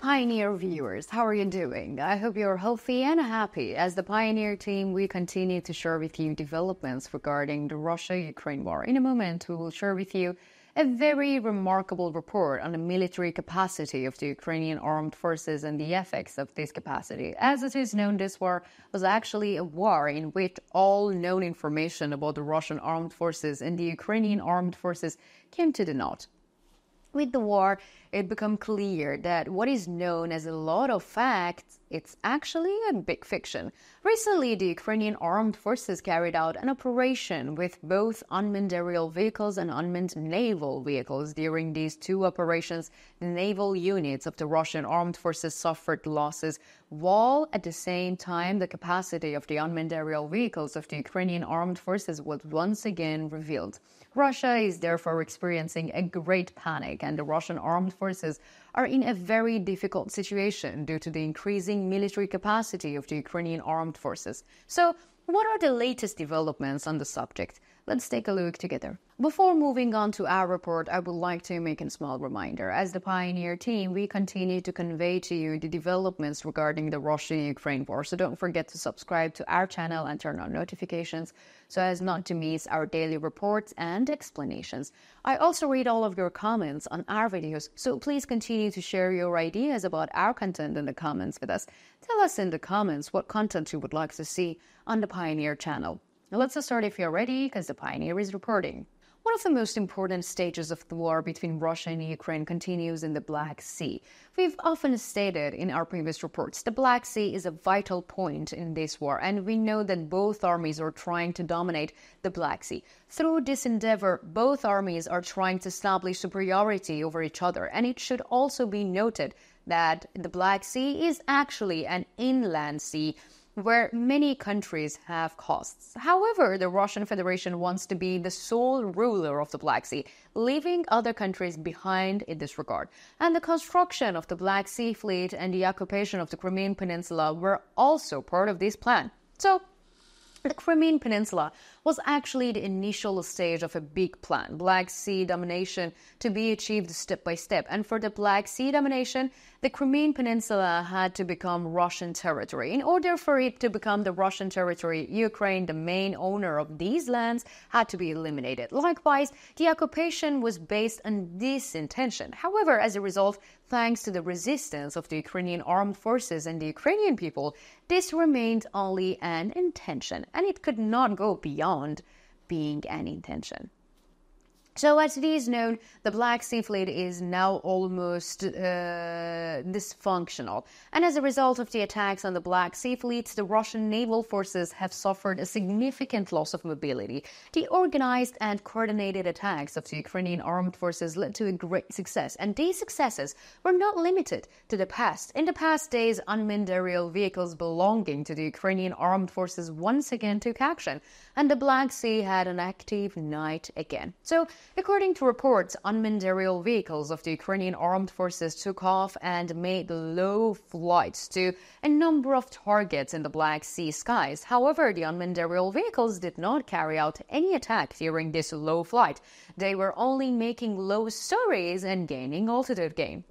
Pioneer viewers, how are you doing? I hope you're healthy and happy. As the Pioneer team, we continue to share with you developments regarding the Russia-Ukraine war. In a moment, we will share with you a very remarkable report on the military capacity of the Ukrainian armed forces and the effects of this capacity. As it is known, this war was actually a war in which all known information about the Russian armed forces and the Ukrainian armed forces came to the naught. With the war, it became clear that what is known as a lot of facts, it's actually a big fiction. Recently, the Ukrainian armed forces carried out an operation with both unmanned aerial vehicles and unmanned naval vehicles. During these two operations, the naval units of the Russian armed forces suffered losses, while at the same time, the capacity of the unmanned aerial vehicles of the Ukrainian armed forces was once again revealed. Russia is therefore experiencing a great panic, and the Russian armed forces are in a very difficult situation due to the increasing military capacity of the Ukrainian armed forces. So, what are the latest developments on the subject? Let's take a look together. Before moving on to our report, I would like to make a small reminder. As the Pioneer team, we continue to convey to you the developments regarding the Russia-Ukraine war. So don't forget to subscribe to our channel and turn on notifications so as not to miss our daily reports and explanations. I also read all of your comments on our videos, so please continue to share your ideas about our content in the comments with us. Tell us in the comments what content you would like to see on the Pioneer channel. Now let's start if you're ready, because the Pioneer is reporting. One of the most important stages of the war between Russia and Ukraine continues in the Black Sea. We've often stated in our previous reports, the Black Sea is a vital point in this war, and we know that both armies are trying to dominate the Black Sea. Through this endeavor, both armies are trying to establish superiority over each other, and it should also be noted that the Black Sea is actually an inland sea where many countries have coasts. However, the Russian Federation wants to be the sole ruler of the Black Sea, leaving other countries behind in this regard. And the construction of the Black Sea Fleet and the occupation of the Crimean Peninsula were also part of this plan. So, the Crimean Peninsula was actually the initial stage of a big plan, Black Sea domination, to be achieved step by step. And for the Black Sea domination, the Crimean Peninsula had to become Russian territory. In order for it to become the Russian territory, Ukraine, the main owner of these lands, had to be eliminated. Likewise, the occupation was based on this intention. However, as a result, thanks to the resistance of the Ukrainian armed forces and the Ukrainian people, this remained only an intention, and it could not go beyond being an intention. So as it is known, the Black Sea Fleet is now almost dysfunctional. And as a result of the attacks on the Black Sea Fleets, the Russian naval forces have suffered a significant loss of mobility. The organized and coordinated attacks of the Ukrainian armed forces led to a great success. And these successes were not limited to the past. In the past days, unmanned aerial vehicles belonging to the Ukrainian armed forces once again took action, and the Black Sea had an active night again. So, according to reports, unmanned aerial vehicles of the Ukrainian armed forces took off and made low flights to a number of targets in the Black Sea skies. However, the unmanned aerial vehicles did not carry out any attack during this low flight. They were only making low soaries and gaining altitude gain.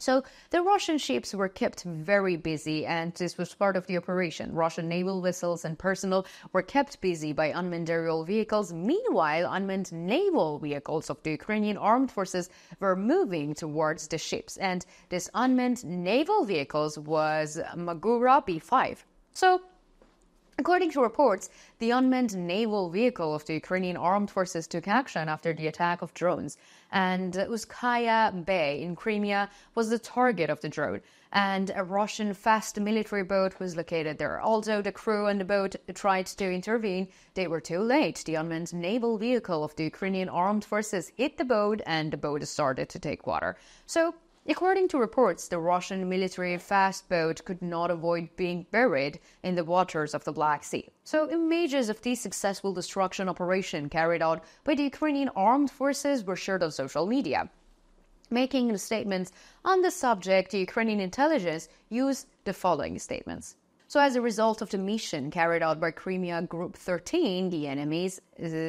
So the Russian ships were kept very busy, and this was part of the operation. Russian naval vessels and personnel were kept busy by unmanned aerial vehicles. Meanwhile, unmanned naval vehicles of the Ukrainian armed forces were moving towards the ships, and this unmanned naval vehicles was Magura B-5. So, according to reports, the unmanned naval vehicle of the Ukrainian armed forces took action after the attack of drones, and Uzkaya Bay in Crimea was the target of the drone, and a Russian fast military boat was located there. Although the crew on the boat tried to intervene, they were too late. The unmanned naval vehicle of the Ukrainian armed forces hit the boat, and the boat started to take water. So, according to reports, the Russian military fast boat could not avoid being buried in the waters of the Black Sea. So images of this successful destruction operation carried out by the Ukrainian armed forces were shared on social media. Making statements on the subject, the Ukrainian intelligence used the following statements. So as a result of the mission carried out by Crimea Group 13, the enemy's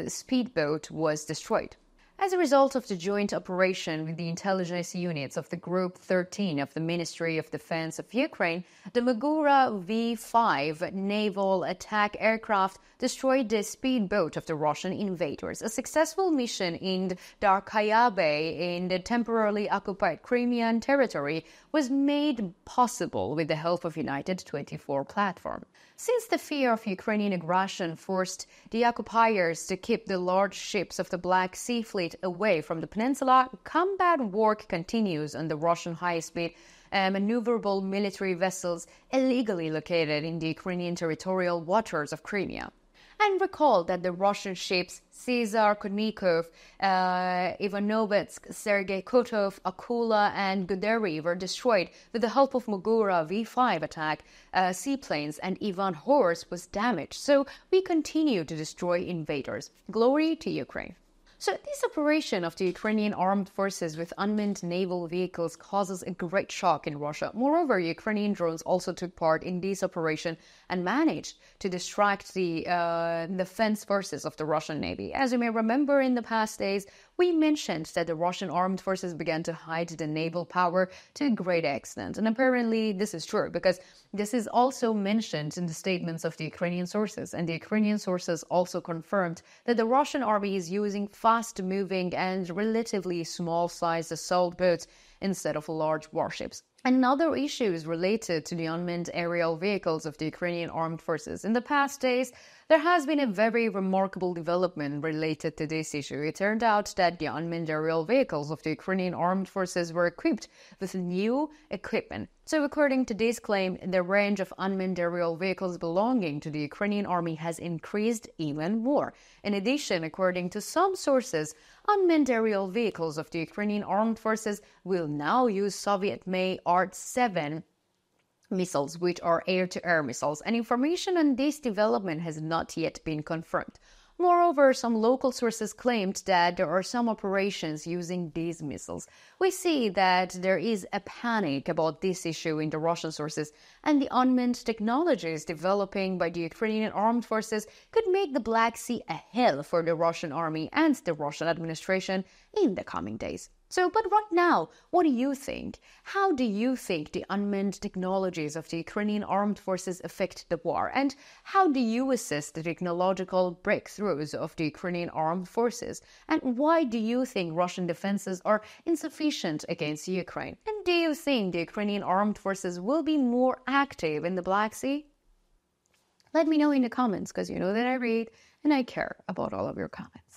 speedboat was destroyed. As a result of the joint operation with the intelligence units of the Group 13 of the Ministry of Defense of Ukraine, the Magura V-5 naval attack aircraft destroyed the speedboat of the Russian invaders. A successful mission in Darkaya Bay in the temporarily occupied Crimean territory was made possible with the help of United 24 platform. Since the fear of Ukrainian aggression forced the occupiers to keep the large ships of the Black Sea Fleet away from the peninsula, combat work continues on the Russian high-speed maneuverable military vessels illegally located in the Ukrainian territorial waters of Crimea. And recall that the Russian ships Caesar Konnikov, Ivanovets, Sergei Kotov, Akula, and Guderi were destroyed with the help of Magura V-5 attack seaplanes, and Ivan Horse was damaged. So we continue to destroy invaders. Glory to Ukraine. So this operation of the Ukrainian armed forces with unmanned naval vehicles causes a great shock in Russia. Moreover, Ukrainian drones also took part in this operation and managed to distract the defense forces of the Russian Navy. As you may remember, in the past days, we mentioned that the Russian armed forces began to hide the naval power to a great extent. And apparently this is true, because this is also mentioned in the statements of the Ukrainian sources. And the Ukrainian sources also confirmed that the Russian army is using fast-moving and relatively small-sized assault boats instead of large warships. Another issue is related to the unmanned aerial vehicles of the Ukrainian armed forces. In the past days, there has been a very remarkable development related to this issue. It turned out that the unmanned aerial vehicles of the Ukrainian armed forces were equipped with new equipment. So according to this claim, the range of unmanned aerial vehicles belonging to the Ukrainian army has increased even more. In addition, according to some sources, unmanned aerial vehicles of the Ukrainian armed forces will now use Soviet-made Art-7 missiles, which are air-to-air missiles, and information on this development has not yet been confirmed. Moreover, some local sources claimed that there are some operations using these missiles. We see that there is a panic about this issue in the Russian sources, and the unmanned technologies developing by the Ukrainian armed forces could make the Black Sea a hell for the Russian army and the Russian administration in the coming days. But right now, what do you think? How do you think the unmanned technologies of the Ukrainian armed forces affect the war? And how do you assess the technological breakthroughs of the Ukrainian armed forces? And why do you think Russian defenses are insufficient against Ukraine? And do you think the Ukrainian armed forces will be more active in the Black Sea? Let me know in the comments, because you know that I read and I care about all of your comments.